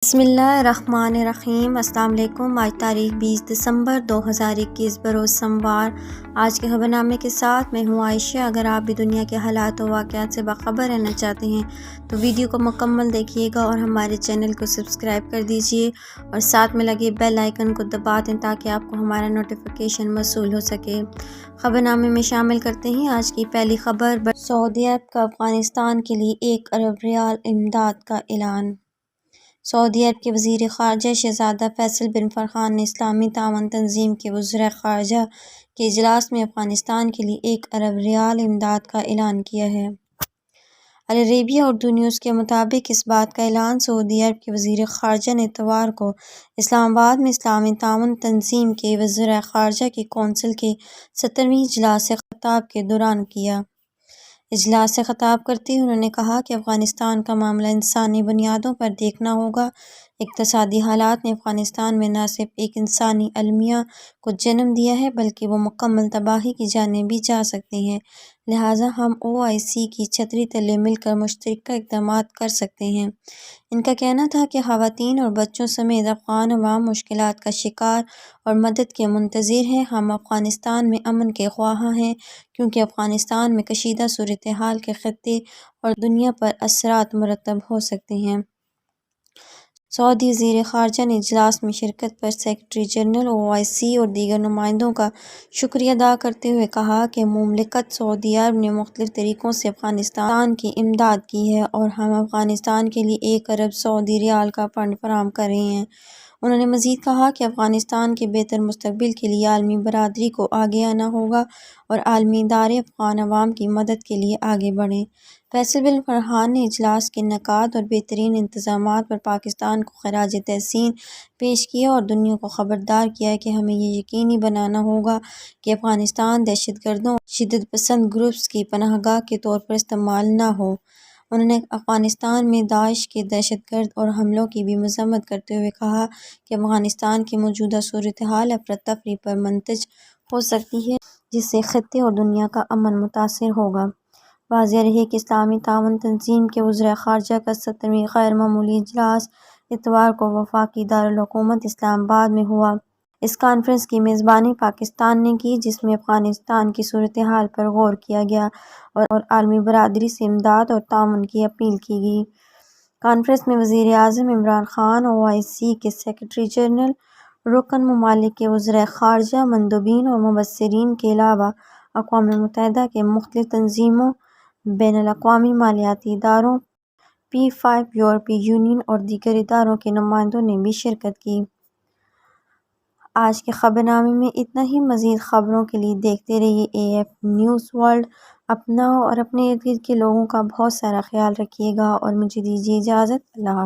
بسم اللہ الرحمن الرحیم۔ السلام علیکم۔ آج تاریخ 20 دسمبر 2021 بروز سوموار۔ آج کے خبر نامے کے ساتھ میں ہوں عائشہ۔ اگر آپ بھی دنیا کے حالات و واقعات سے باخبر رہنا چاہتے ہیں تو ویڈیو کو مکمل دیکھیے گا اور ہمارے چینل کو سبسکرائب کر دیجیے اور ساتھ میں لگے بیل آئیکن کو دبا دیں تاکہ آپ کو ہمارا نوٹیفیکیشن موصول ہو سکے۔ خبر نامے میں شامل کرتے ہیں آج کی پہلی خبر۔ سعودی عرب کا افغانستان کے لیے 1 ارب ریال امداد کا اعلان۔ سعودی عرب کے وزیر خارجہ شہزادہ فیصل بن فرحان نے اسلامی تعاون تنظیم کے وزرائے خارجہ کے اجلاس میں افغانستان کے لیے 1 ارب ریال امداد کا اعلان کیا ہے۔ العربیہ اردو نیوز کے مطابق اس بات کا اعلان سعودی عرب کے وزیر خارجہ نے اتوار کو اسلام آباد میں اسلامی تعاون تنظیم کے وزرائے خارجہ کی کونسل کے 17ویں اجلاس خطاب کے دوران کیا۔ اجلاس سے خطاب کرتے ہوئے انہوں نے کہا کہ افغانستان کا معاملہ انسانی بنیادوں پر دیکھنا ہوگا۔ اقتصادی حالات نے افغانستان میں نہ صرف ایک انسانی المیہ کو جنم دیا ہے بلکہ وہ مکمل تباہی کی جانب بھی جا سکتے ہیں، لہٰذا ہم OIC کی چھتری تلے مل کر مشترکہ اقدامات کر سکتے ہیں۔ ان کا کہنا تھا کہ خواتین اور بچوں سمیت افغان عوام مشکلات کا شکار اور مدد کے منتظر ہیں۔ ہم افغانستان میں امن کے خواہاں ہیں کیونکہ افغانستان میں کشیدہ صورتحال کے خطے اور دنیا پر اثرات مرتب ہو سکتے ہیں۔ سعودی وزیر خارجہ نے اجلاس میں شرکت پر سیکریٹری جنرل OIC اور دیگر نمائندوں کا شکریہ ادا کرتے ہوئے کہا کہ مملکت سعودی عرب نے مختلف طریقوں سے افغانستان کی امداد کی ہے اور ہم افغانستان کے لیے 1 ارب سعودی ریال کا فنڈ فراہم کر رہے ہیں۔ انہوں نے مزید کہا کہ افغانستان کے بہتر مستقبل کے لیے عالمی برادری کو آگے آنا ہوگا اور عالمی ادارے افغان عوام کی مدد کے لیے آگے بڑھیں۔ فیصل بن فرحان نے اجلاس کے انعقاد اور بہترین انتظامات پر پاکستان کو خراج تحسین پیش کیا اور دنیا کو خبردار کیا کہ ہمیں یہ یقینی بنانا ہوگا کہ افغانستان دہشت گردوں اور شدت پسند گروپس کی پناہ گاہ کے طور پر استعمال نہ ہو۔ انہوں نے افغانستان میں داعش کے دہشت گرد اور حملوں کی بھی مذمت کرتے ہوئے کہا کہ افغانستان کی موجودہ صورتحال افراتفری پر منتج ہو سکتی ہے جس سے خطے اور دنیا کا امن متاثر ہوگا۔ واضح رہے کہ اسلامی تعاون تنظیم کے وزرائے خارجہ کا 17واں غیر معمولی اجلاس اتوار کو وفاقی دارالحکومت اسلام آباد میں ہوا۔ اس کانفرنس کی میزبانی پاکستان نے کی جس میں افغانستان کی صورتحال پر غور کیا گیا اور عالمی برادری سے امداد اور تعاون کی اپیل کی گئی۔ کانفرنس میں وزیر اعظم عمران خان، OIC کے سیکریٹری جنرل، رکن ممالک کے وزرائے خارجہ، مندوبین اور مبصرین کے علاوہ اقوام متحدہ کے مختلف تنظیموں، بین الاقوامی مالیاتی اداروں، P5 یورپی یونین اور دیگر اداروں کے نمائندوں نے بھی شرکت کی۔ آج کے خبر نامے میں اتنا ہی۔ مزید خبروں کے لیے دیکھتے رہیے AF نیوز ورلڈ۔ اپنا اور اپنے ارد گرد کے لوگوں کا بہت سارا خیال رکھیے گا اور مجھے دیجیے اجازت۔ اللہ حافظ۔